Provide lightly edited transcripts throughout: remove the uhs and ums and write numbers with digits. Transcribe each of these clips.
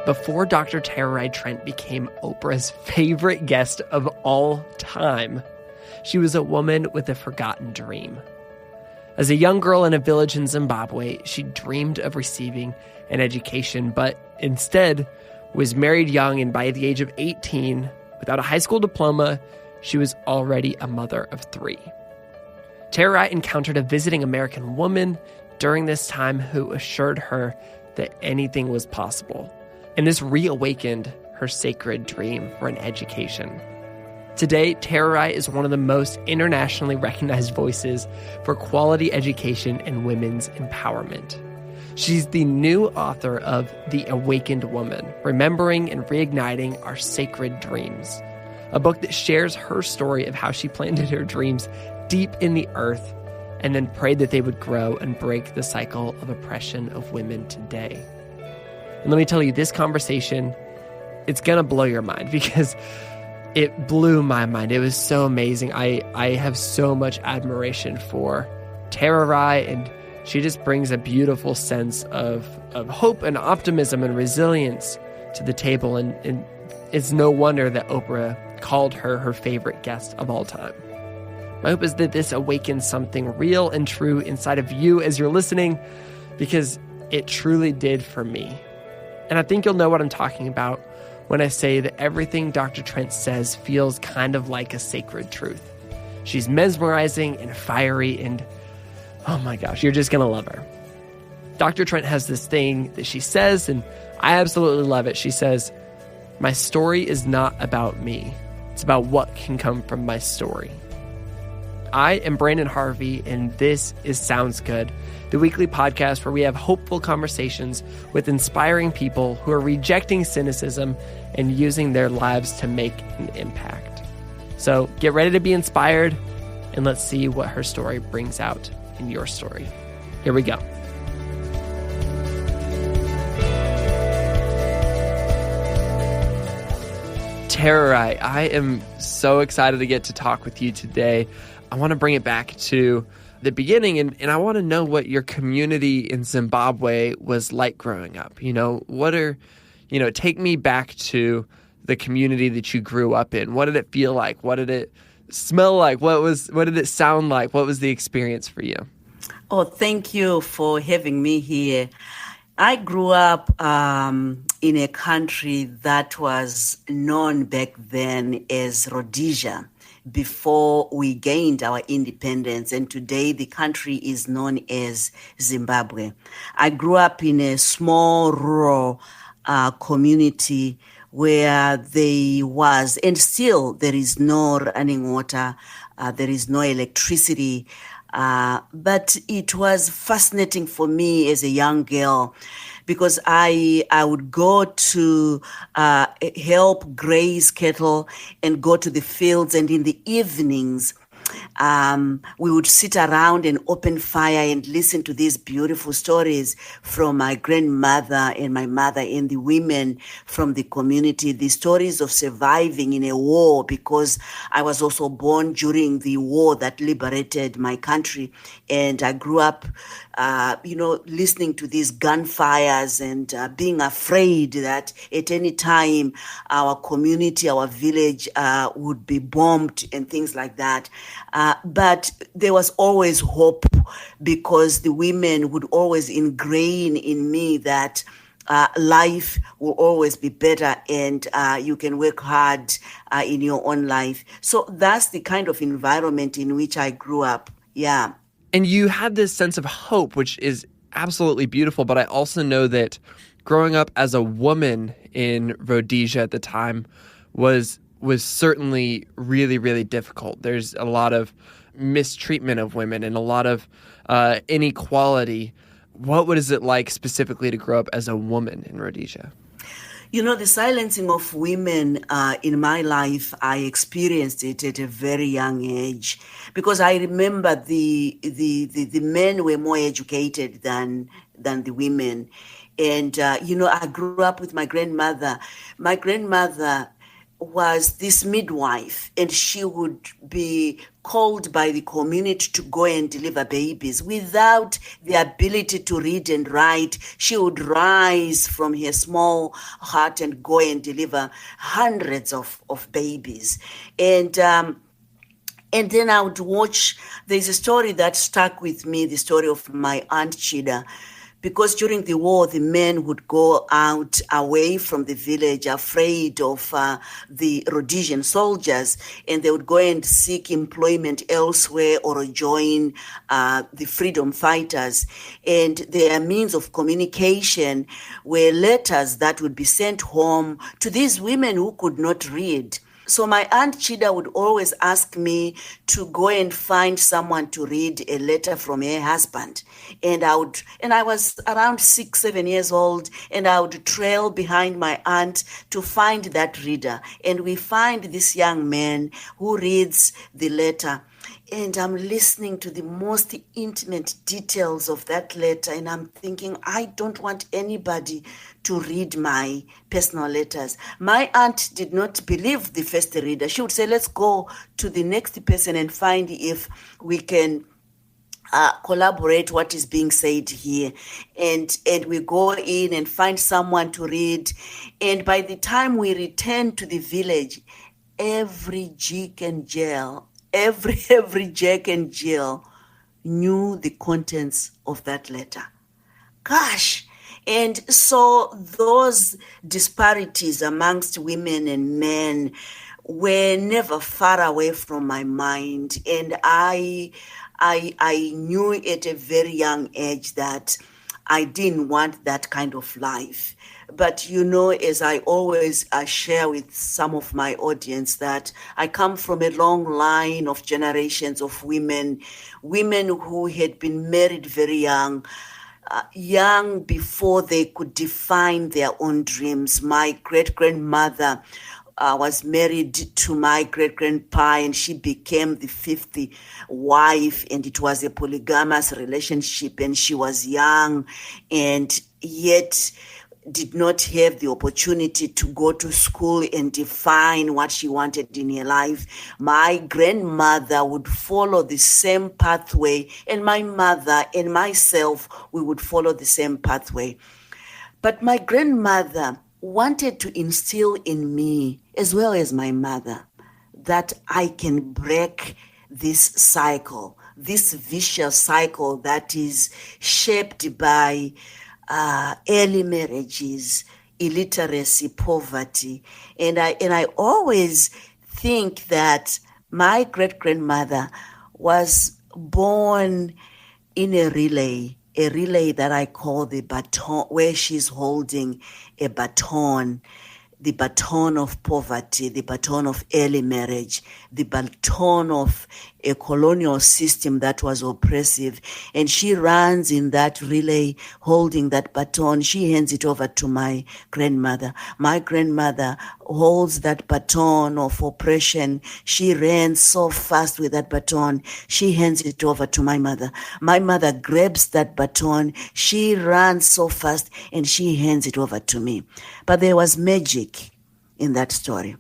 Before Dr. Tererai Trent became Oprah's favorite guest of all time, she was a woman with a forgotten dream. As a young girl in a village in Zimbabwe, she dreamed of receiving an education, but instead was married young, and by the age of 18, without a high school diploma, she was already a mother of 3. Tererai encountered a visiting American woman during this time who assured her that anything was possible, and this reawakened her sacred dream for an education. Today, Tererai is one of the most internationally recognized voices for quality education and women's empowerment. She's the new author of The Awakened Woman, Remembering and Reigniting Our Sacred Dreams, a book that shares her story of how she planted her dreams deep in the earth and then prayed that they would grow and break the cycle of oppression of women today. And let me tell you, this conversation, it's going to blow your mind because it blew my mind. It was so amazing. I have so much admiration for Tererai, and she just brings a beautiful sense of hope and optimism and resilience to the table. And it's no wonder that Oprah called her her favorite guest of all time. My hope is that this awakens something real and true inside of you as you're listening, because it truly did for me. And I think you'll know what I'm talking about when I say that everything Dr. Trent says feels kind of like a sacred truth. She's mesmerizing and fiery, and oh my gosh, you're just going to love her. Dr. Trent has this thing that she says, and I absolutely love it. She says, "My story is not about me. It's about what can come from my story." I am Branden Harvey, and this is Sounds Good, the weekly podcast where we have hopeful conversations with inspiring people who are rejecting cynicism and using their lives to make an impact. So get ready to be inspired, and let's see what her story brings out in your story. Here we go. Tererai, I am so excited to get to talk with you today. I want to bring it back to the beginning, and I want to know what your community in Zimbabwe was like growing up. Take me back to the community that you grew up in. What did it feel like? What did it smell like? What did it sound like? What was the experience for you? Oh, thank you for having me here. I grew up in a country that was known back then as Rhodesia, before we gained our independence, and today the country is known as Zimbabwe. I grew up in a small rural community where there was, and still there is, no running water, there is no electricity, but it was fascinating for me as a young girl, because I would go to help graze cattle and go to the fields, and in the evenings we would sit around and open fire and listen to these beautiful stories from my grandmother and my mother and the women from the community, the stories of surviving in a war, because I was also born during the war that liberated my country. And I grew up, listening to these gunfires and being afraid that at any time our community, our village would be bombed and things like that. But there was always hope, because the women would always ingrain in me that life will always be better, and you can work hard in your own life. So that's the kind of environment in which I grew up. Yeah. And you had this sense of hope, which is absolutely beautiful. But I also know that growing up as a woman in Rhodesia at the time was certainly really, really difficult. There's a lot of mistreatment of women and a lot of inequality. What was it like specifically to grow up as a woman in Rhodesia? The silencing of women in my life, I experienced it at a very young age, because I remember the men were more educated than the women. And, I grew up with my grandmother. My grandmother was this midwife, and she would be called by the community to go and deliver babies. Without the ability to read and write, she would rise from her small heart and go and deliver hundreds of babies. And then I would watch, there's a story that stuck with me, the story of my Aunt Chida. Because during the war, the men would go out away from the village, afraid of the Rhodesian soldiers, and they would go and seek employment elsewhere or join the freedom fighters. And their means of communication were letters that would be sent home to these women who could not read. So my Aunt Chida would always ask me to go and find someone to read a letter from her husband. And I was around 6, 7 years old, and I would trail behind my aunt to find that reader. And we find this young man who reads the letter. And I'm listening to the most intimate details of that letter, and I'm thinking, I don't want anybody to read my personal letters. My aunt did not believe the first reader. She would say, let's go to the next person and find if we can collaborate what is being said here. And we go in and find someone to read. And by the time we return to the village, every Jack and Jill knew the contents of that letter. Gosh. And so those disparities amongst women and men were never far away from my mind. And I knew at a very young age that I didn't want that kind of life. But, as I always share with some of my audience, that I come from a long line of generations of women who had been married very young before they could define their own dreams. My great-grandmother was married to my great-grandpa, and she became the 5th wife, and it was a polygamous relationship, and she was young and yet did not have the opportunity to go to school and define what she wanted in her life. My grandmother would follow the same pathway, and my mother and myself, we would follow the same pathway. But my grandmother wanted to instill in me, as well as my mother, that I can break this cycle, this vicious cycle that is shaped by early marriages, illiteracy, poverty. And I always think that my great-grandmother was born in a relay that I call the baton, where she's holding a baton, the baton of poverty, the baton of early marriage, the baton of a colonial system that was oppressive. And she runs in that relay holding that baton. She hands it over to my grandmother. My grandmother holds that baton of oppression. She ran so fast with that baton. She hands it over to my mother. My mother grabs that baton. She runs so fast and she hands it over to me. But there was magic in that story.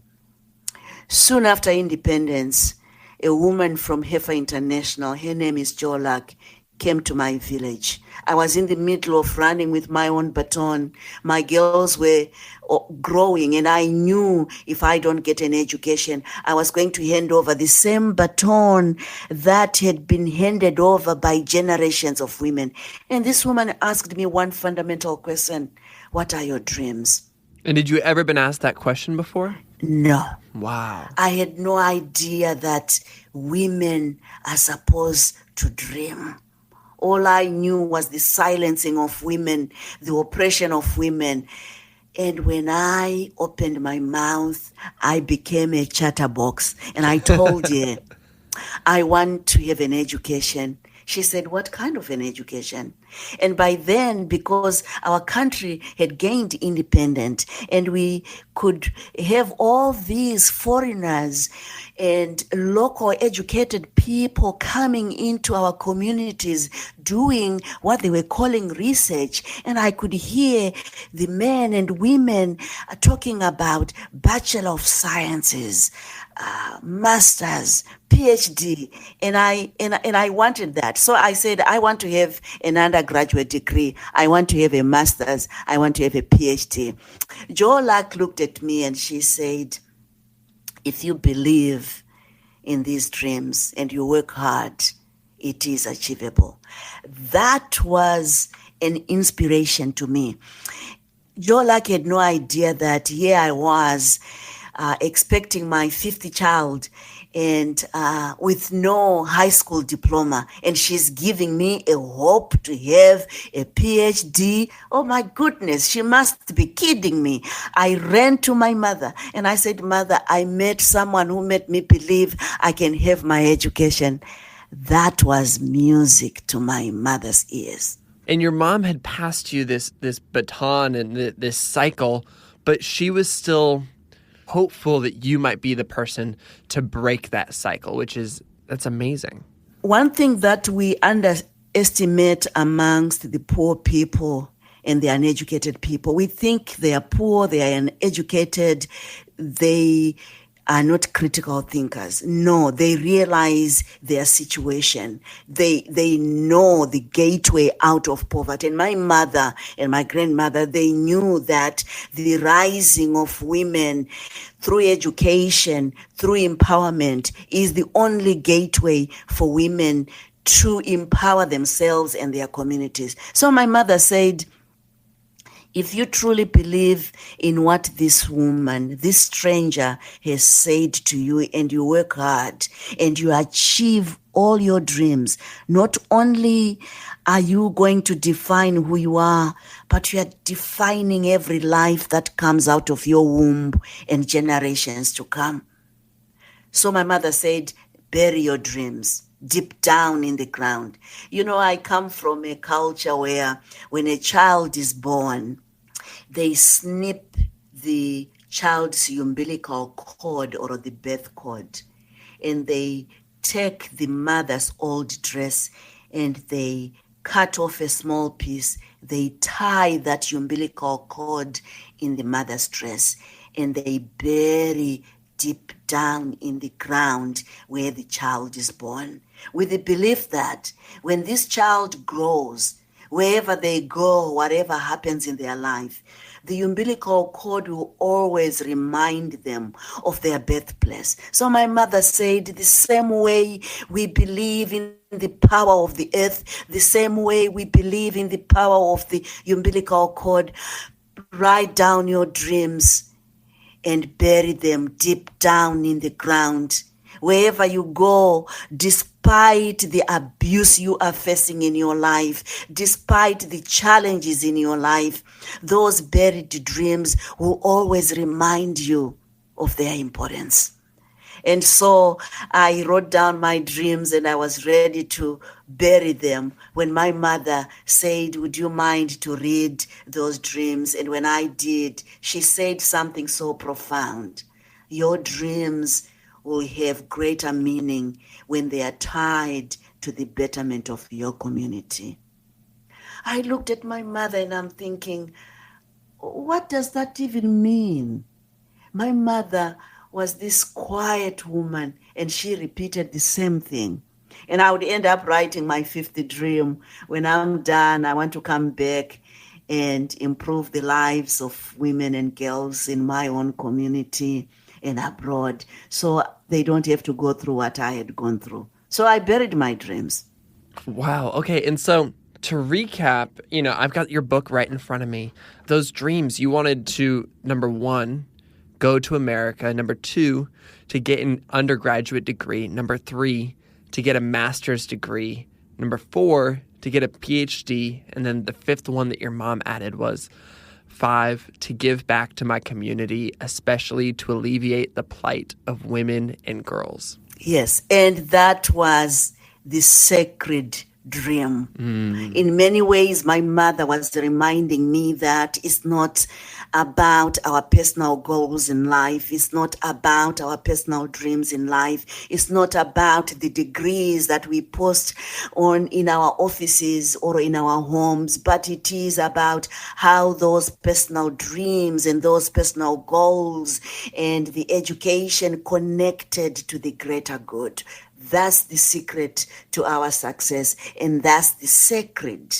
Soon after independence, a woman from Heifer International, her name is Jolak, came to my village. I was in the middle of running with my own baton. My girls were growing, and I knew if I don't get an education, I was going to hand over the same baton that had been handed over by generations of women. And this woman asked me one fundamental question: what are your dreams? And did you ever been asked that question before? No. Wow. I had no idea that women are supposed to dream. All I knew was the silencing of women, the oppression of women. And when I opened my mouth, I became a chatterbox. And I told her, I want to have an education. She said, what kind of an education? And by then, because our country had gained independence and we could have all these foreigners and local educated people coming into our communities doing what they were calling research. And I could hear the men and women talking about Bachelor of Sciences, master's, PhD, and I wanted that. So I said, I want to have an undergraduate degree. I want to have a master's. I want to have a PhD. Jo Lack looked at me and she said, if you believe in these dreams and you work hard, it is achievable. That was an inspiration to me. Jo Lack had no idea that here I was expecting my 50th child and with no high school diploma, and she's giving me a hope to have a PhD. Oh my goodness, she must be kidding me. I ran to my mother and I said, Mother, I met someone who made me believe I can have my education. That was music to my mother's ears. And your mom had passed you this baton and this cycle, but she was still hopeful that you might be the person to break that cycle, that's amazing. One thing that we underestimate amongst the poor people and the uneducated people, we think they are poor, they are uneducated, they are not critical thinkers. No, they realize their situation. They know the gateway out of poverty. And my mother and my grandmother, they knew that the rising of women through education, through empowerment, is the only gateway for women to empower themselves and their communities. So my mother said, if you truly believe in what this woman, this stranger has said to you, and you work hard and you achieve all your dreams, not only are you going to define who you are, but you are defining every life that comes out of your womb and generations to come. So my mother said, bury your dreams deep down in the ground. You know, I come from a culture where when a child is born, they snip the child's umbilical cord or the birth cord, and they take the mother's old dress and they cut off a small piece. They tie that umbilical cord in the mother's dress and they bury deep down in the ground where the child is born, with the belief that when this child grows, wherever they go, whatever happens in their life, the umbilical cord will always remind them of their birthplace. So my mother said, the same way we believe in the power of the earth, the same way we believe in the power of the umbilical cord, write down your dreams and bury them deep down in the ground. Wherever you go, despite the abuse you are facing in your life, despite the challenges in your life, those buried dreams will always remind you of their importance. And so I wrote down my dreams and I was ready to bury them when my mother said, would you mind to read those dreams? And when I did, she said something so profound. Your dreams will have greater meaning when they are tied to the betterment of your community. I looked at my mother and I'm thinking, what does that even mean? My mother was this quiet woman and she repeated the same thing. And I would end up writing my 50th dream. When I'm done, I want to come back and improve the lives of women and girls in my own community and abroad, so they don't have to go through what I had gone through. So I buried my dreams. Wow. Okay. And so to recap, I've got your book right in front of me. Those dreams, you wanted to, number one, go to America. Number two, to get an undergraduate degree. Number three, to get a master's degree. Number four, to get a PhD. And then the fifth one that your mom added was 5, to give back to my community, especially to alleviate the plight of women and girls. Yes, and that was the sacred dream. In many ways, my mother was reminding me that it's not about our personal goals in life. It's not about our personal dreams in life. It's not about the degrees that we post on in our offices or in our homes, but it is about how those personal dreams and those personal goals and the education connected to the greater good. That's the secret to our success, and that's the sacred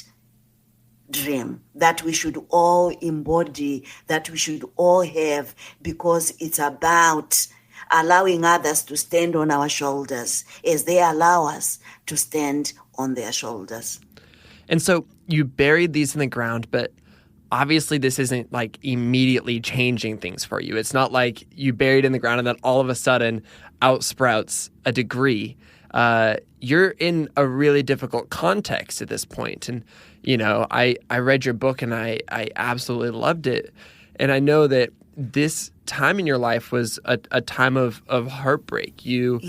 dream that we should all embody, that we should all have, because it's about allowing others to stand on our shoulders as they allow us to stand on their shoulders. And so you buried these in the ground, but obviously this isn't like immediately changing things for you. It's not like you buried in the ground and then all of a sudden out sprouts a degree. You're in a really difficult context at this point. And, you know, I read your book and I absolutely loved it. And I know that this time in your life was a time of heartbreak. You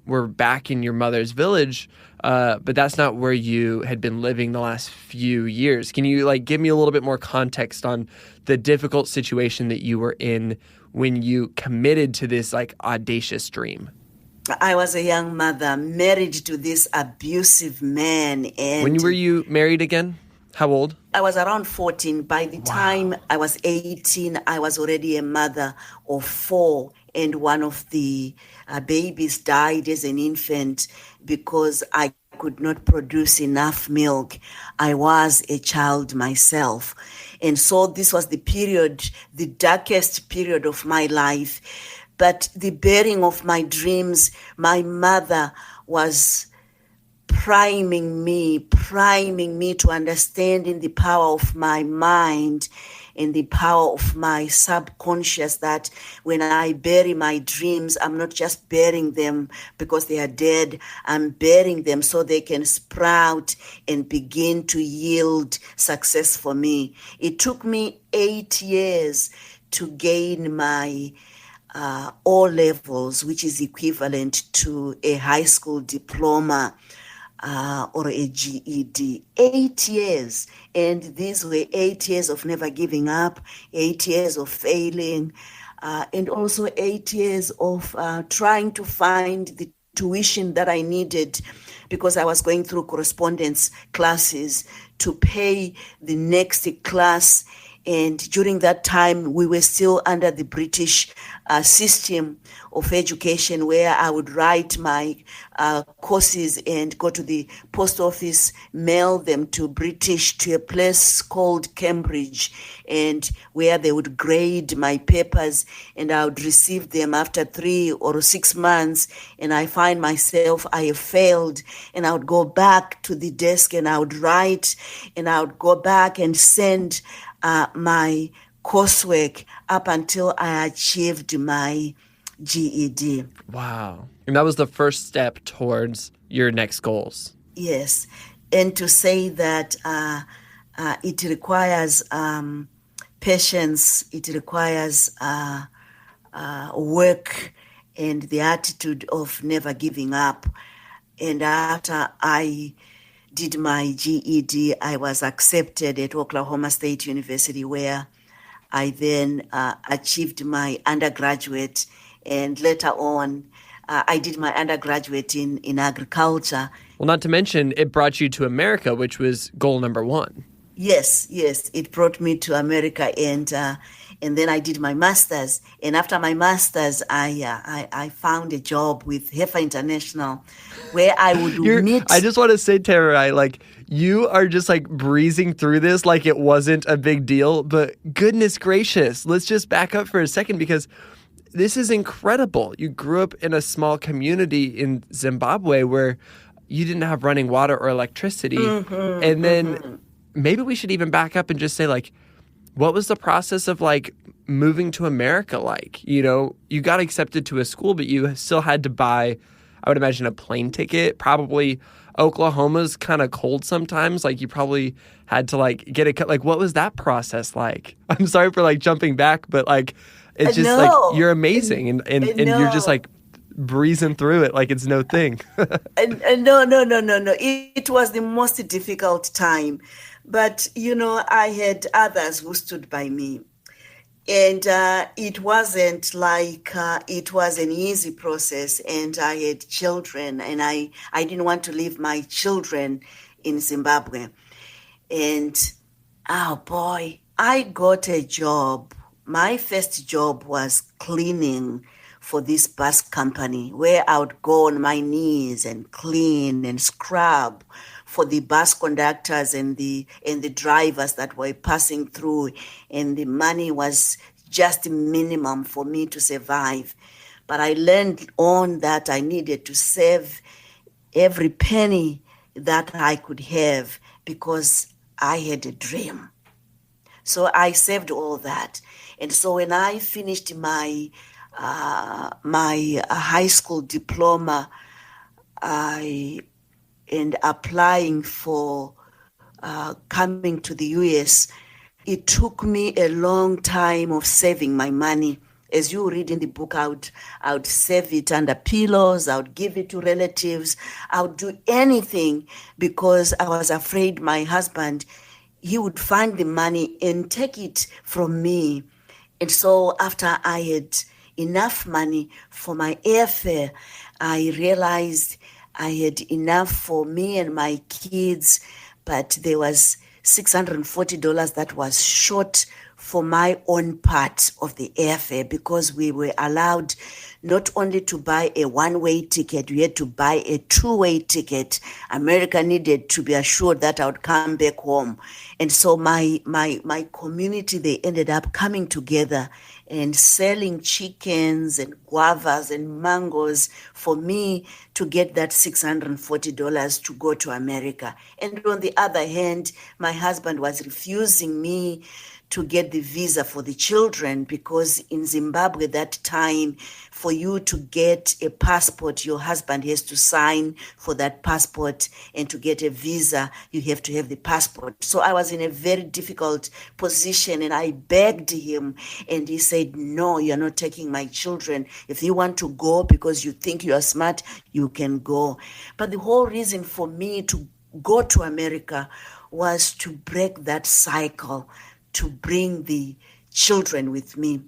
were back in your mother's village, but that's not where you had been living the last few years. Can you like give me a little bit more context on the difficult situation that you were in when you committed to this like audacious dream? I was a young mother married to this abusive man. And when were you married again? How old? I was around 14. By the time I was 18, I was already a mother of 4. And one of the babies died as an infant because I could not produce enough milk. I was a child myself. And so this was the period, the darkest period of my life. But the bearing of my dreams, my mother was priming me to understand in the power of my mind and the power of my subconscious that when I bury my dreams, I'm not just burying them because they are dead. I'm burying them so they can sprout and begin to yield success for me. It took me 8 years to gain my O levels, which is equivalent to a high school diploma or a GED. 8 years. And these were 8 years of never giving up, 8 years of failing, and also 8 years of trying to find the tuition that I needed because I was going through correspondence classes to pay the next class. And during that time, we were still under the British system of education where I would write my courses and go to the post office, mail them to a place called Cambridge, and where they would grade my papers, and I would receive them after 3 or 6 months. And I find myself, I have failed, and I would go back to the desk and I would write, and I would go back and send my coursework up until I achieved my GED. Wow. And that was the first step towards your next goals. Yes. And to say that it requires patience, it requires work and the attitude of never giving up. And after I did my GED, I was accepted at Oklahoma State University, where I then achieved my undergraduate, and later on I did my undergraduate in agriculture. Well, not to mention it brought you to America, which was goal number 1. Yes, it brought me to America, and then I did my master's. And after my master's, I found a job with Heifer International, where I would meet. I just want to say, Tererai, like you are just like breezing through this like it wasn't a big deal. But goodness gracious, let's just back up for a second, because this is incredible. You grew up in a small community in Zimbabwe where you didn't have running water or electricity, and then. Maybe we should even back up and just say, like, what was the process of, like, moving to America like? You know, you got accepted to a school, but you still had to buy, I would imagine, a plane ticket. Probably Oklahoma's kind of cold sometimes. Like, you probably had to, like, get a – like, what was that process like? I'm sorry for, like, jumping back, but, like, it's just, like, you're amazing. And you're just, like, breezing through it like it's no thing. And no, no, no, no, no. It was the most difficult time. But, I had others who stood by me. And it wasn't like it was an easy process. And I had children, and I didn't want to leave my children in Zimbabwe. And, oh boy, I got a job. My first job was cleaning for this bus company, where I would go on my knees and clean and scrub for the bus conductors and the drivers that were passing through, and the money was just minimum for me to survive. But I learned on that I needed to save every penny that I could have, because I had a dream. So I saved all that. And so when I finished my high school diploma, and applying for coming to the US, it took me a long time of saving my money. As you read in the book, I would save it under pillows, I would give it to relatives, I would do anything, because I was afraid my husband, he would find the money and take it from me. And so after I had enough money for my airfare, I realized I had enough for me and my kids, but there was $640 that was short for my own part of the airfare, because we were allowed not only to buy a one-way ticket, we had to buy a two-way ticket. America needed to be assured that I would come back home. And so my community, they ended up coming together and selling chickens and guavas and mangoes for me to get that $640 to go to America. And on the other hand, my husband was refusing me to get the visa for the children, because in Zimbabwe that time, for you to get a passport, your husband has to sign for that passport, and to get a visa, you have to have the passport. So I was in a very difficult position, and I begged him, and he said, no, you're not taking my children. If you want to go because you think you are smart, you can go. But the whole reason for me to go to America was to break that cycle, to bring the children with me.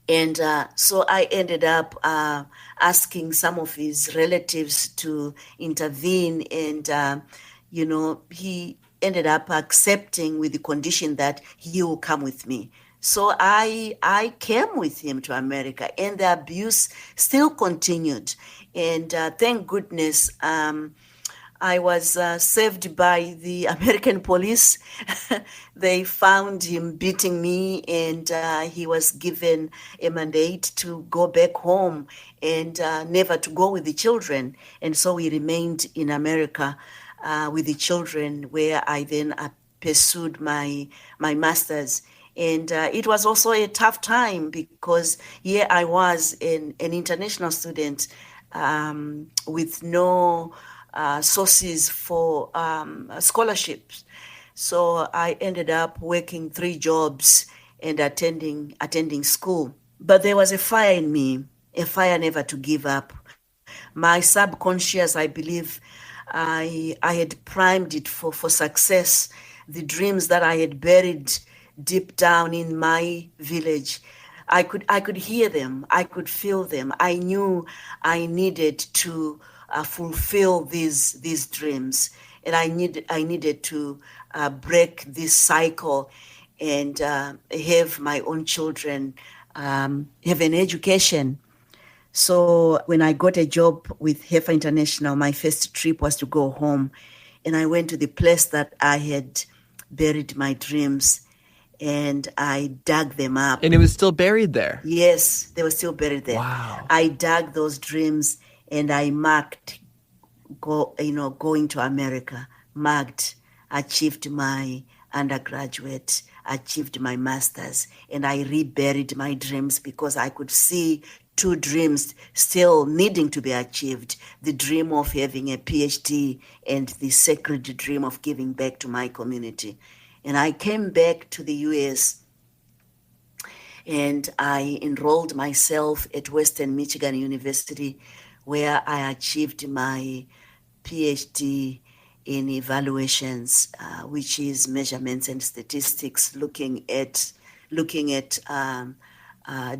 And so I ended up asking some of his relatives to intervene, and, he ended up accepting with the condition that he will come with me. So I came with him to America, and the abuse still continued. And thank goodness, I was saved by the American police. They found him beating me, and he was given a mandate to go back home and never to go with the children. And so we remained in America with the children, where I then pursued my master's. And it was also a tough time, because here I was an international student with no sources for scholarships. So I ended up working 3 jobs and attending school. But there was a fire in me, a fire never to give up. My subconscious, I believe, I had primed it for success. The dreams that I had buried deep down in my village, I could hear them, I could feel them. I knew I needed to fulfill these dreams, and I needed to break this cycle and have my own children have an education. So when I got a job with Heifer International, my first trip was to go home, and I went to the place that I had buried my dreams, and I dug them up. And it was still buried there? Yes, they were still buried there. Wow. I dug those dreams, and I marked, going to America, marked, achieved my undergraduate, achieved my master's, and I reburied my dreams, because I could see 2 dreams still needing to be achieved: the dream of having a PhD and the sacred dream of giving back to my community. And I came back to the US, And I enrolled myself at Western Michigan University, where I achieved my PhD in evaluations, which is measurements and statistics, looking at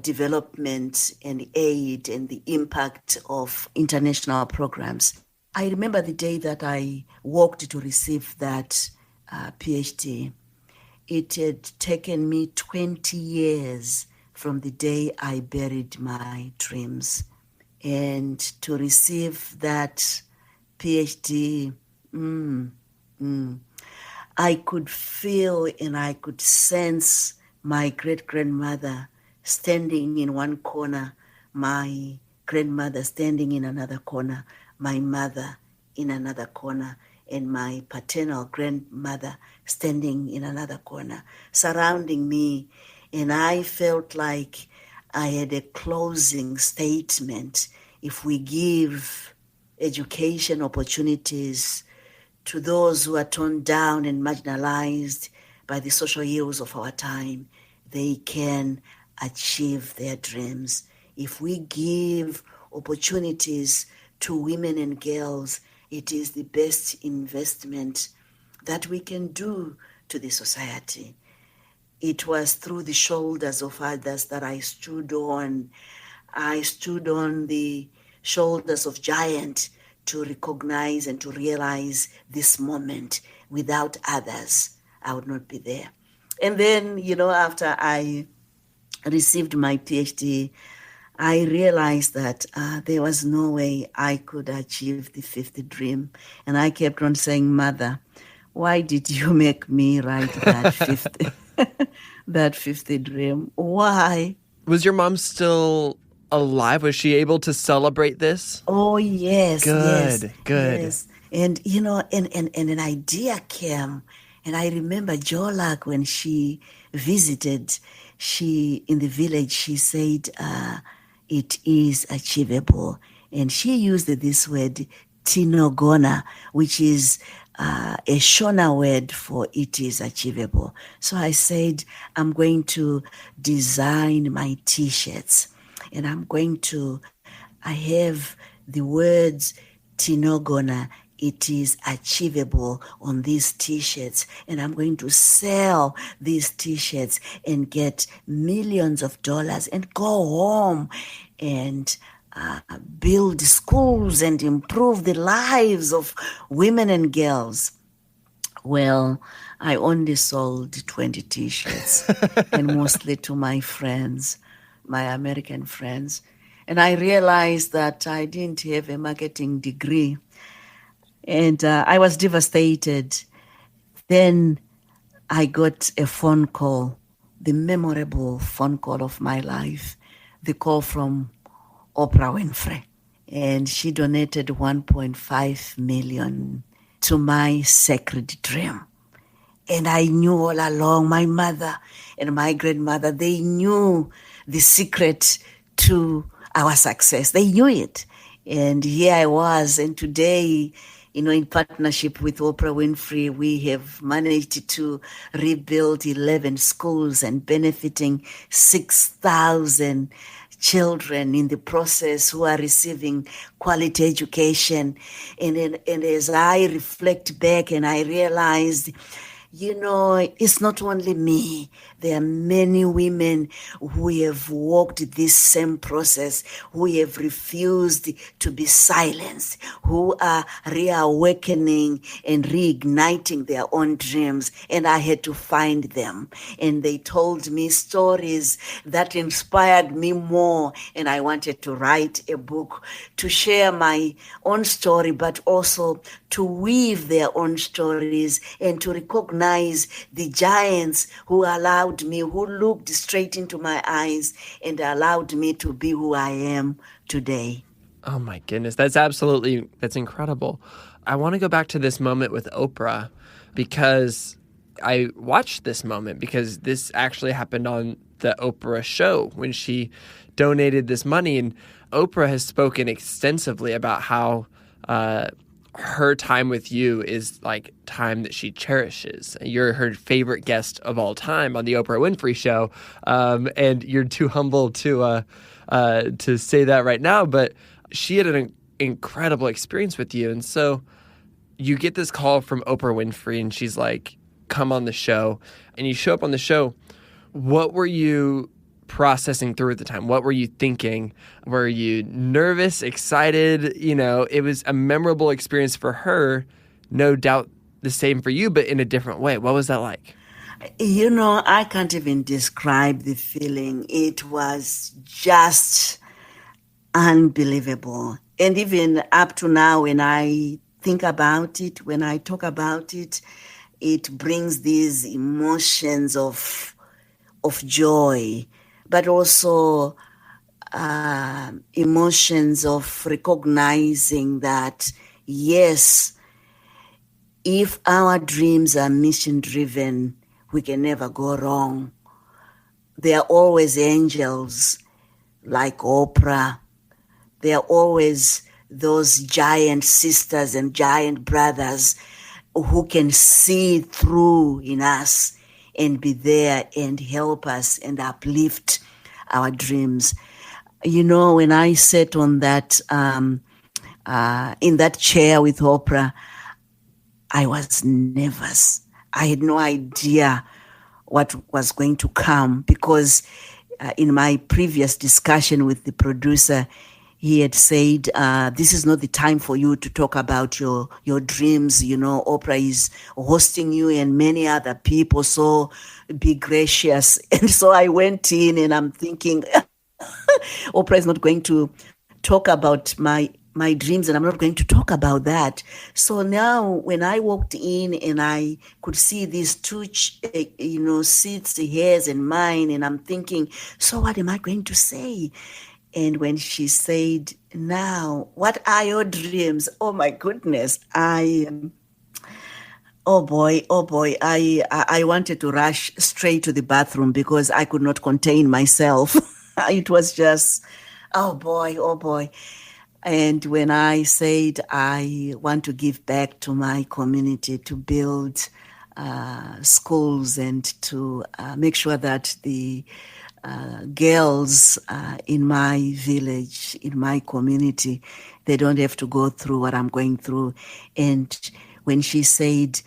development and aid and the impact of international programs. I remember the day that I walked to receive that PhD. It had taken me 20 years from the day I buried my dreams. And to receive that PhD, I could feel and I could sense my great-grandmother standing in one corner, my grandmother standing in another corner, my mother in another corner, and my paternal grandmother standing in another corner, surrounding me. And I felt like I had a closing statement. If we give education opportunities to those who are torn down and marginalized by the social ills of our time, they can achieve their dreams. If we give opportunities to women and girls, it is the best investment that we can do to the society. It was through the shoulders of others that I stood on. I stood on the shoulders of giants to recognize and to realize this moment. Without others, I would not be there. And then, after I received my PhD, I realized that there was no way I could achieve the fifth dream. And I kept on saying, Mother, why did you make me write that fifth dream? Why? Was your mom still alive? Was she able to celebrate this? Oh, yes. Good. Yes. And, and an idea came. And I remember Jolak, when she visited, in the village, she said, it is achievable. And she used this word, tinogona, which is a Shona word for it is achievable. So I said, I'm going to design my T-shirts. And I have the words tinogona, it is achievable, on these T-shirts. And I'm going to sell these T-shirts and get millions of dollars and go home and build schools and improve the lives of women and girls. Well, I only sold 20 T-shirts and mostly to my friends, my American friends. And I realized that I didn't have a marketing degree. And I was devastated. Then I got a phone call, the memorable phone call of my life, the call from Oprah Winfrey. And she donated $1.5 million to my sacred dream. And I knew all along, my mother and my grandmother, they knew the secret to our success. They knew it. And here I was. And today, in partnership with Oprah Winfrey, we have managed to rebuild 11 schools and benefiting 6,000 children in the process who are receiving quality education. And as I reflect back and I realized, it's not only me. There are many women who have walked this same process, who have refused to be silenced, who are reawakening and reigniting their own dreams. And I had to find them. And they told me stories that inspired me more. And I wanted to write a book to share my own story, but also to weave their own stories and to recognize the giants who allowed me, who looked straight into my eyes and allowed me to be who I am today. Oh my goodness. That's incredible. I want to go back to this moment with Oprah because I watched this moment because this actually happened on the Oprah show when she donated this money. And Oprah has spoken extensively about how her time with you is like time that she cherishes. You're her favorite guest of all time on the Oprah Winfrey Show, and you're too humble to say that right now. But she had an incredible experience with you, and so you get this call from Oprah Winfrey, and she's like, "Come on the show," and you show up on the show. What were you processing through at the time? What were you thinking? Were you nervous, excited? You know, it was a memorable experience for her, no doubt the same for you, but in a different way. What was that like? You know, I can't even describe the feeling. It was just unbelievable. And even up to now, when I think about it, when I talk about it, it brings these emotions of joy, but also emotions of recognizing that, yes, if our dreams are mission-driven, we can never go wrong. There are always angels like Oprah. There are always those giant sisters and giant brothers who can see through in us and be there and help us and uplift our dreams. You know, when I sat on that, in that chair with Oprah, I was nervous. I had no idea what was going to come because in my previous discussion with the producer, he had said, this is not the time for you to talk about your dreams. You know, Oprah is hosting you and many other people, so be gracious. And so I went in and I'm thinking, Oprah is not going to talk about my dreams and I'm not going to talk about that. So now when I walked in and I could see these two, seats, hers and mine, and I'm thinking, so what am I going to say? And when she said, now, what are your dreams? Oh, my goodness. Oh boy, I wanted to rush straight to the bathroom because I could not contain myself. It was just, oh boy. And when I said I want to give back to my community, to build schools and to make sure that the girls in my village, in my community, they don't have to go through what I'm going through. And when she said,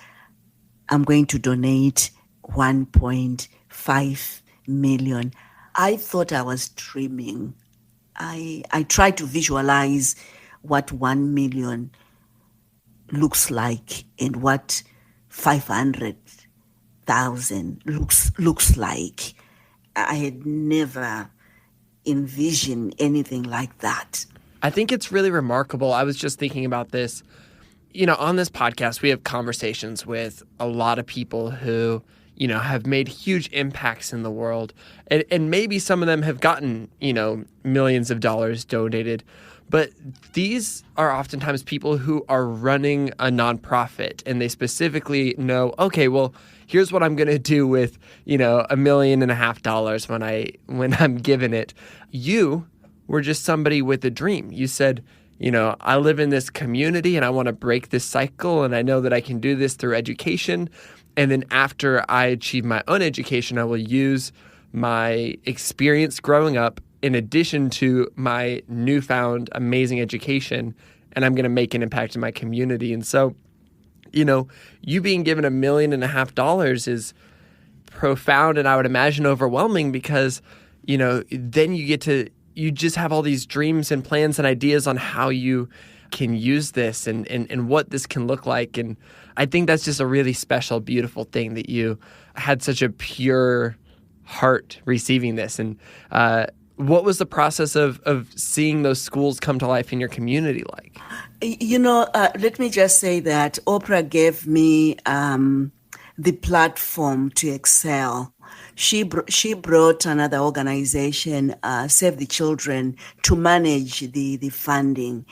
I'm going to donate 1.5 million, I thought I was dreaming. I tried to visualize what 1 million looks like and what 500,000 looks like. I had never envisioned anything like that. I think it's really remarkable. I was just thinking about this. You know, on this podcast, we have conversations with a lot of people who, you know, have made huge impacts in the world. And maybe some of them have gotten, you know, millions of dollars donated. But these are oftentimes people who are running a nonprofit and they specifically know, okay, well, here's what I'm going to do with, you know, $1.5 million when I'm given it. You were just somebody with a dream. You said, you know, I live in this community and I want to break this cycle and I know that I can do this through education. And then after I achieve my own education, I will use my experience growing up in addition to my newfound amazing education, and I'm going to make an impact in my community. And so, you know, you being given $1.5 million is profound and I would imagine overwhelming because, you know, then you just have all these dreams and plans and ideas on how you can use this and what this can look like. And I think that's just a really special, beautiful thing that you had such a pure heart receiving this. And what was the process of seeing those schools come to life in your community like? You know, let me just say that Oprah gave me the platform to excel. She brought another organization, Save the Children, to manage the funding.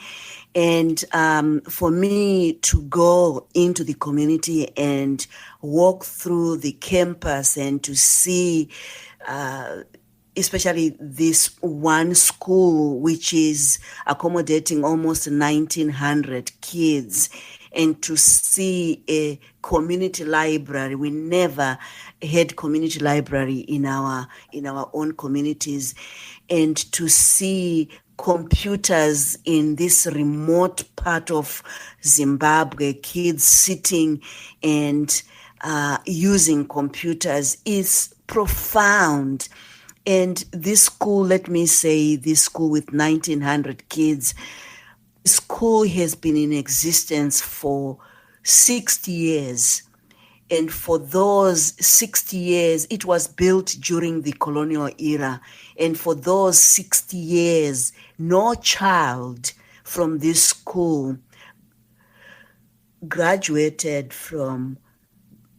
And for me to go into the community and walk through the campus and to see especially this one school, which is accommodating almost 1,900 kids, and to see a community library. We never had community library in our own communities, and to see computers in this remote part of Zimbabwe, kids sitting and using computers is profound. And this school, let me say, this school with 1,900 kids, school has been in existence for 60 years. And for those 60 years, it was built during the colonial era. And for those 60 years, no child from this school graduated from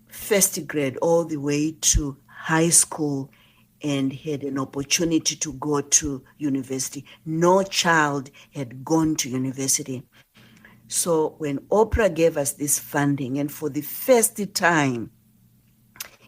first grade all the way to high school and had an opportunity to go to university. No child had gone to university. So when Oprah gave us this funding, and for the first time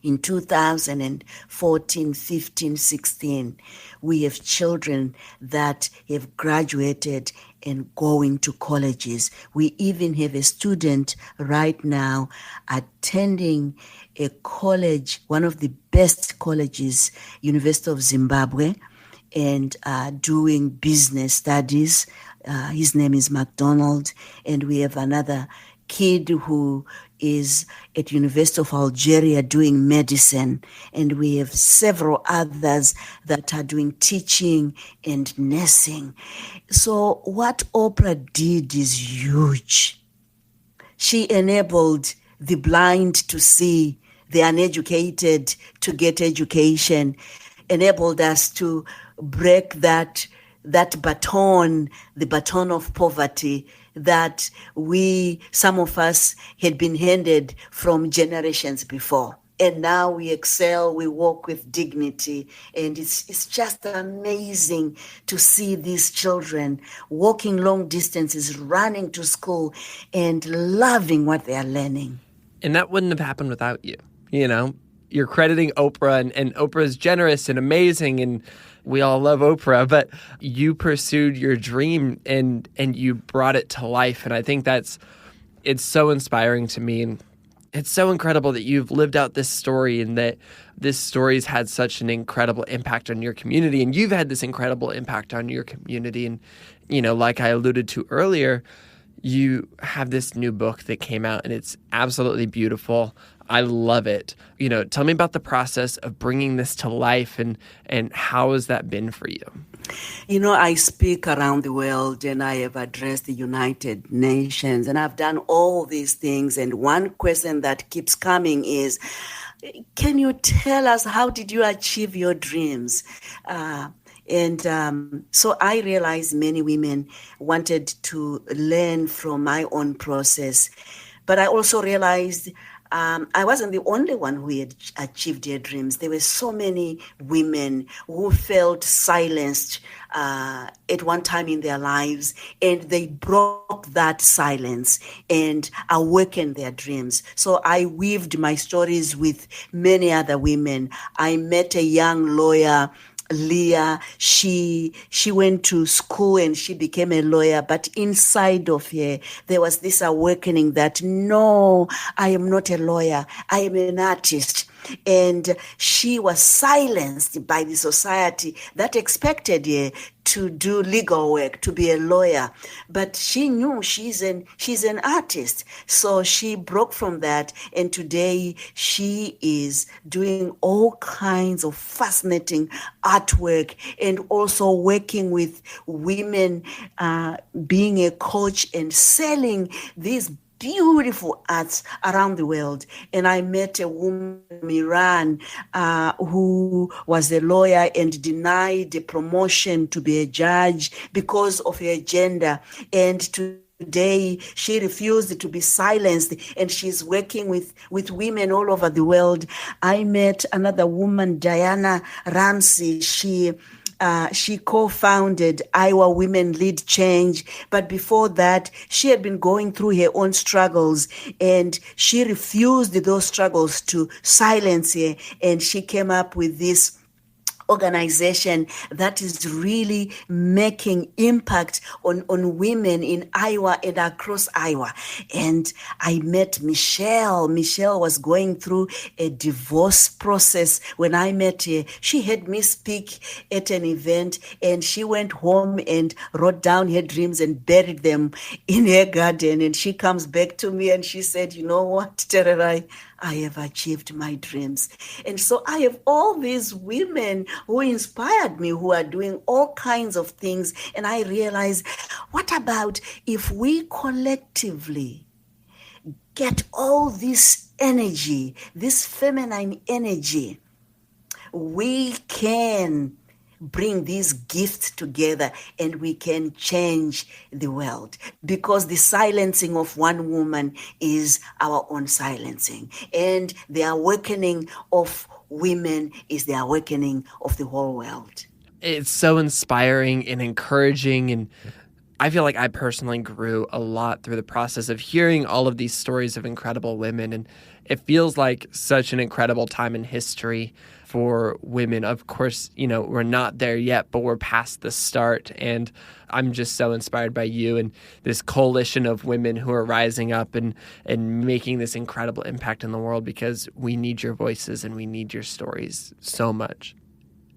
in 2014, 15, 16, we have children that have graduated and going to colleges. We even have a student right now attending a college, one of the best colleges, University of Zimbabwe, and doing business studies. His name is McDonald. And we have another kid who is at University of Algeria doing medicine. And we have several others that are doing teaching and nursing. So what Oprah did is huge. She enabled the blind to see, the uneducated to get education, enabled us to break that baton, the baton of poverty that some of us had been handed from generations before. And now we excel, we walk with dignity. And it's just amazing to see these children walking long distances, running to school and loving what they are learning. And that wouldn't have happened without you. You know, you're crediting Oprah, and Oprah's generous and amazing, and we all love Oprah, but you pursued your dream and you brought it to life. And I think it's so inspiring to me. And it's so incredible that you've lived out this story and that this story's had such an incredible impact on your community. And you've had this incredible impact on your community. And, you know, like I alluded to earlier, you have this new book that came out and it's absolutely beautiful. I love it. You know, tell me about the process of bringing this to life and how has that been for you? You know, I speak around the world and I have addressed the United Nations and I've done all these things. And one question that keeps coming is, can you tell us, how did you achieve your dreams? So I realized many women wanted to learn from my own process. But I also realized I wasn't the only one who had achieved their dreams. There were so many women who felt silenced at one time in their lives, and they broke that silence and awakened their dreams. So I weaved my stories with many other women. I met a young lawyer, Leah. She went to school and she became a lawyer, but inside of her there was this awakening that no, I am not a lawyer, I am an artist. And she was silenced by the society that expected her to do legal work, to be a lawyer. But she knew she's an artist. So she broke from that. And today she is doing all kinds of fascinating artwork and also working with women, being a coach and selling these beautiful arts around the world. And I met a woman from Iran who was a lawyer and denied the promotion to be a judge because of her gender. And today she refused to be silenced and she's working with women all over the world. I met another woman, Diana Ramsey. She co-founded Iowa Women Lead Change, but before that, she had been going through her own struggles, and she refused those struggles to silence her, and she came up with this organization that is really making impact on women in Iowa and across Iowa. And I met Michelle. Michelle was going through a divorce process. When I met her, she had me speak at an event, and she went home and wrote down her dreams and buried them in her garden. And she comes back to me and she said, you know what, Tererai, I have achieved my dreams. And so I have all these women who inspired me, who are doing all kinds of things. And I realize, what about if we collectively get all this energy, this feminine energy, we can bring these gifts together and we can change the world, because the silencing of one woman is our own silencing, and the awakening of women is the awakening of the whole world. It's so inspiring and encouraging, and I feel like I personally grew a lot through the process of hearing all of these stories of incredible women, and it feels like such an incredible time in history for women. Of course, we're not there yet, but we're past the start, and I'm just so inspired by you and this coalition of women who are rising up and making this incredible impact in the world, because we need your voices and we need your stories so much.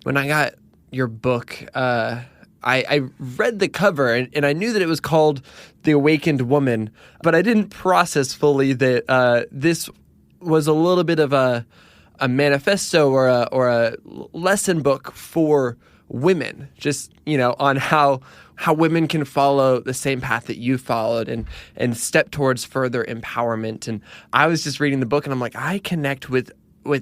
When I got your book, I read the cover and I knew that it was called The Awakened Woman, but I didn't process fully that this was a little bit of a manifesto or a lesson book for women, just, on how women can follow the same path that you followed and step towards further empowerment. And I was just reading the book and I'm like, I connect with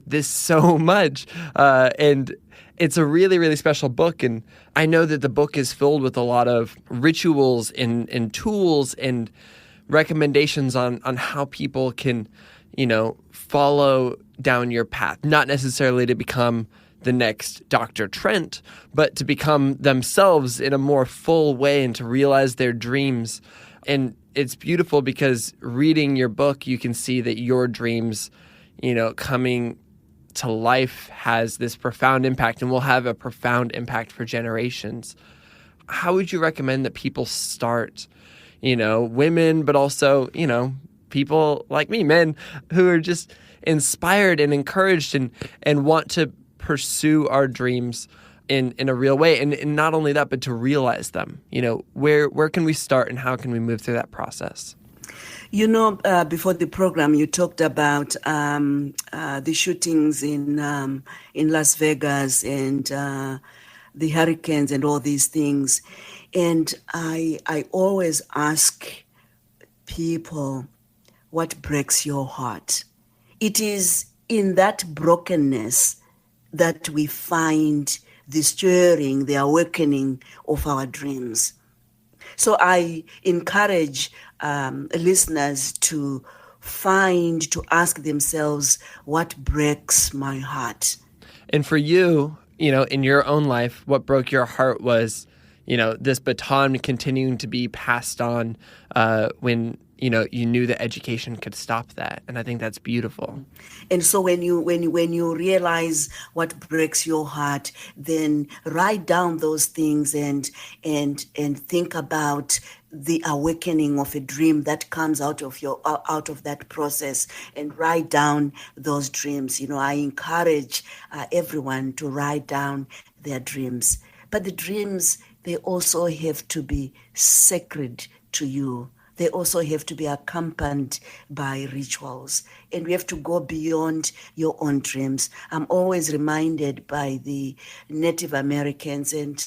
this so much. And it's a really, really special book. And I know that the book is filled with a lot of rituals and tools and recommendations on how people can, follow down your path, not necessarily to become the next Dr. Trent, but to become themselves in a more full way and to realize their dreams. And it's beautiful because reading your book, you can see that your dreams, coming to life has this profound impact and will have a profound impact for generations. How would you recommend that people start, women, but also, people like me, men, who are just inspired and encouraged and want to pursue our dreams in a real way? And not only that, but to realize them. Where can we start and how can we move through that process? Before the program, you talked about the shootings in Las Vegas and the hurricanes and all these things. And I always ask people, what breaks your heart? It is in that brokenness that we find the stirring, the awakening of our dreams. So I encourage listeners to ask themselves, what breaks my heart? And for you, in your own life, what broke your heart was, this baton continuing to be passed on when, you knew that education could stop that. And I think that's beautiful. And so when you realize what breaks your heart, then write down those things and think about the awakening of a dream that comes out of that process, and write down those dreams. I encourage everyone to write down their dreams, but the dreams, they also have to be sacred to you. They also have to be accompanied by rituals, and we have to go beyond your own dreams. I'm always reminded by the Native Americans and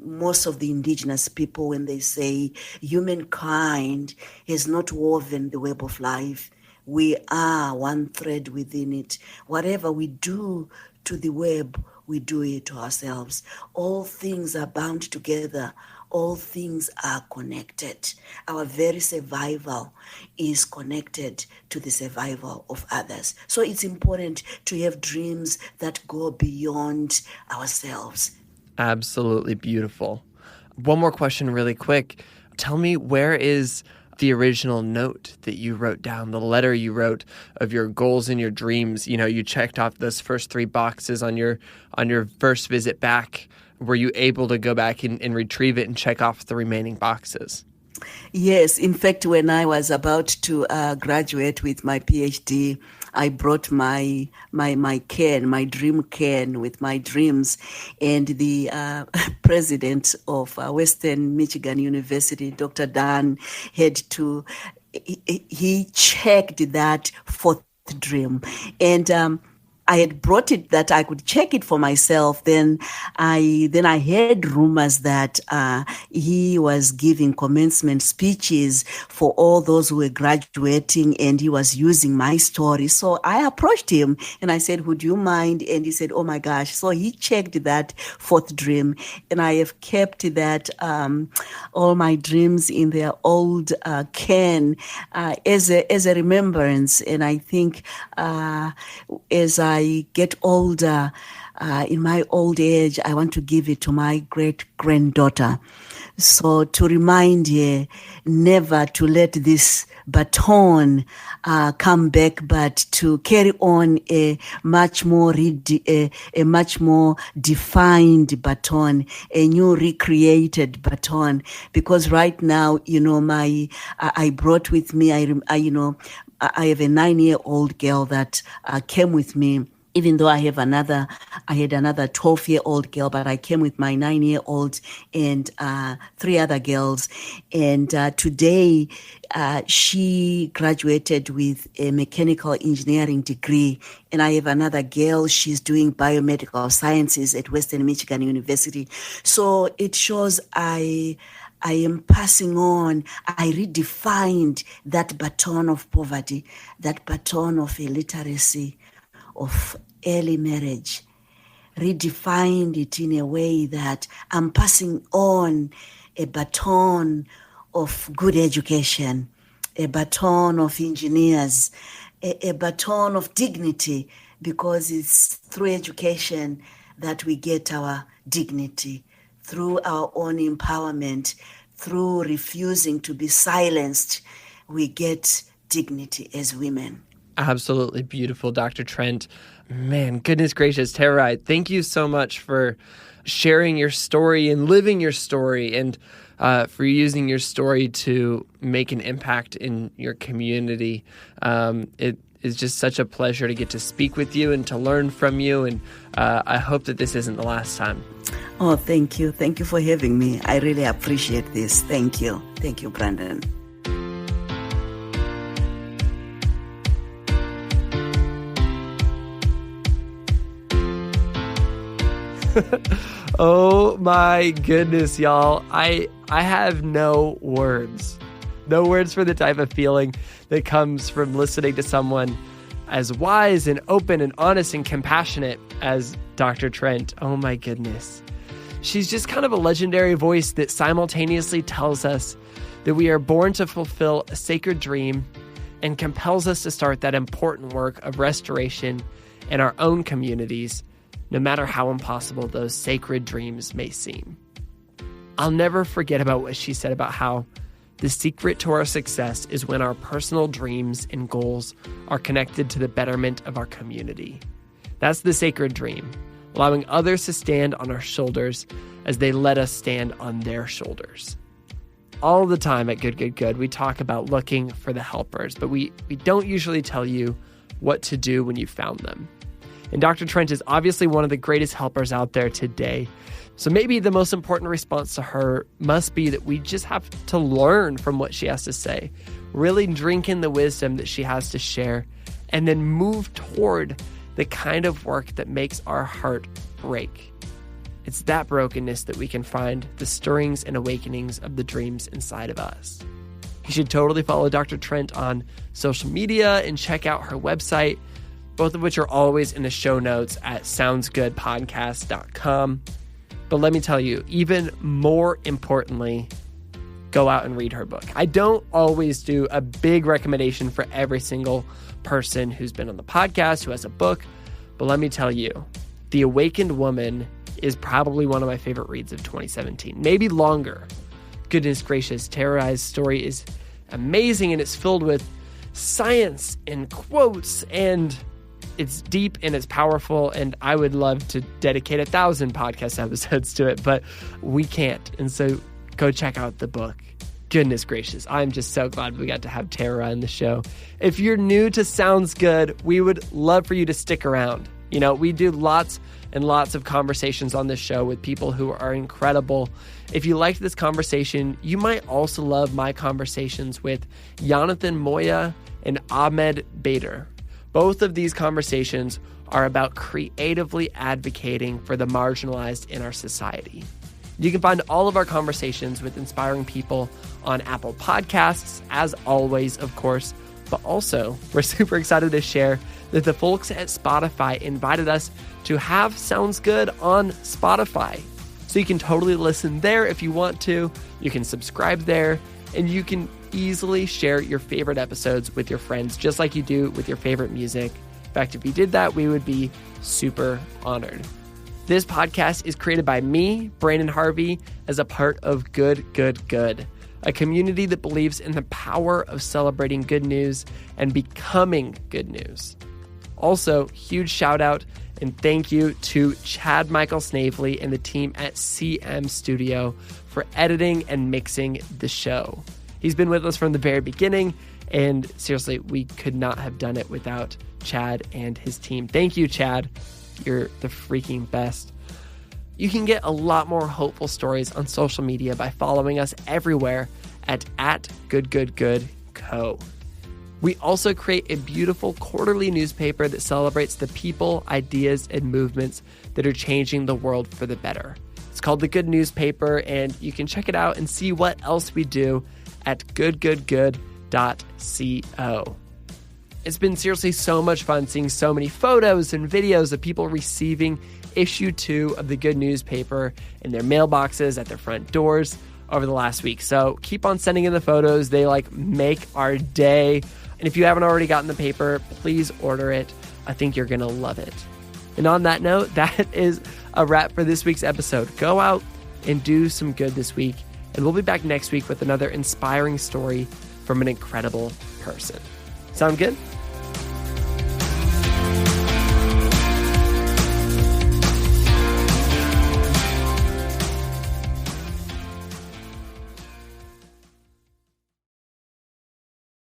most of the indigenous people when they say humankind has not woven the web of life. We are one thread within it. Whatever we do to the web, we do it to ourselves. All things are bound together. All things are connected. Our very survival is connected to the survival of others. So it's important to have dreams that go beyond ourselves. Absolutely beautiful. One more question really quick. Tell me, where is the original note that you wrote down, the letter you wrote of your goals and your dreams. You know, you checked off those first 3 boxes on your first visit back. Were you able to go back and retrieve it and check off the remaining boxes? Yes. In fact, when I was about to graduate with my PhD, I brought my can, my dream can with my dreams, and the president of Western Michigan University, Dr. Dan, he checked that 4th dream, and I had brought it that I could check it for myself. Then I heard rumors that he was giving commencement speeches for all those who were graduating, and he was using my story. So I approached him and I said, "Would you mind?" And he said, "Oh my gosh!" So he checked that 4th dream, and I have kept that all my dreams in their old can as a remembrance. And I think as I get older, in my old age, I want to give it to my great-granddaughter. So to remind her never to let this baton come back, but to carry on a much more defined baton, a new recreated baton. Because right now, you know, I brought with me, I have a 9-year-old girl that came with me. Even though I had another 12-year-old girl, but I came with my 9-year-old and 3 other girls. And today, she graduated with a mechanical engineering degree. And I have another girl, she's doing biomedical sciences at Western Michigan University. So it shows I am passing on. I redefined that baton of poverty, that baton of illiteracy, of early marriage, redefined it in a way that I'm passing on a baton of good education, a baton of engineers, a baton of dignity, because it's through education that we get our dignity, through our own empowerment, through refusing to be silenced, we get dignity as women. Absolutely beautiful, Dr. Trent. Man, goodness gracious, Tererai, thank you so much for sharing your story and living your story, and for using your story to make an impact in your community. It is just such a pleasure to get to speak with you and to learn from you, and I hope that this isn't the last time. Oh, thank you. Thank you for having me. I really appreciate this. Thank you. Thank you, Branden. Oh my goodness, y'all. I have no words. No words for the type of feeling that comes from listening to someone as wise and open and honest and compassionate as Dr. Trent. Oh my goodness. She's just kind of a legendary voice that simultaneously tells us that we are born to fulfill a sacred dream and compels us to start that important work of restoration in our own communities, no matter how impossible those sacred dreams may seem. I'll never forget about what she said about how the secret to our success is when our personal dreams and goals are connected to the betterment of our community. That's the sacred dream, allowing others to stand on our shoulders as they let us stand on their shoulders. All the time at Good, we talk about looking for the helpers, but we don't usually tell you what to do when you found them. And Dr. Trent is obviously one of the greatest helpers out there today. So maybe the most important response to her must be that we just have to learn from what she has to say, really drink in the wisdom that she has to share, and then move toward the kind of work that makes our heart break. It's that brokenness that we can find the stirrings and awakenings of the dreams inside of us. You should totally follow Dr. Trent on social media and check out her website, both of which are always in the show notes at soundsgoodpodcast.com. But let me tell you, even more importantly, go out and read her book. I don't always do a big recommendation for every single person who's been on the podcast, who has a book. But let me tell you, The Awakened Woman is probably one of my favorite reads of 2017, maybe longer. Goodness gracious, Tererai's story is amazing, and it's filled with science and quotes, and it's deep and it's powerful, and I would love to dedicate 1,000 podcast episodes to it, but we can't. And so go check out the book. Goodness gracious, I'm just so glad we got to have Tara on the show. If you're new to Sounds Good, we would love for you to stick around. You know, we do lots and lots of conversations on this show with people who are incredible. If you liked this conversation, you might also love my conversations with Jonathan Moya and Ahmed Bader. Both of these conversations are about creatively advocating for the marginalized in our society. You can find all of our conversations with inspiring people on Apple Podcasts, as always, of course. But also, we're super excited to share that the folks at Spotify invited us to have Sounds Good on Spotify. So you can totally listen there if you want to. You can subscribe there, and you can easily share your favorite episodes with your friends, just like you do with your favorite music. In fact, if you did that, we would be super honored. This podcast is created by me, Brandon Harvey, as a part of Good, a community that believes in the power of celebrating good news and becoming good news. Also, huge shout out and thank you to Chad Michael Snavely and the team at CM Studio for editing and mixing the show. He's been with us from the very beginning, and seriously, we could not have done it without Chad and his team. Thank you, Chad. You're the freaking best. You can get a lot more hopeful stories on social media by following us everywhere at GoodGoodGoodCo. We also create a beautiful quarterly newspaper that celebrates the people, ideas, and movements that are changing the world for the better. It's called The Good Newspaper, and you can check it out and see what else we do at goodgoodgood.co. It's been seriously so much fun seeing so many photos and videos of people receiving issue 2 of the Good Newspaper in their mailboxes at their front doors over the last week. So keep on sending in the photos. They make our day. And if you haven't already gotten the paper, please order it. I think you're going to love it. And on that note, that is a wrap for this week's episode. Go out and do some good this week. And we'll be back next week with another inspiring story from an incredible person. Sound good?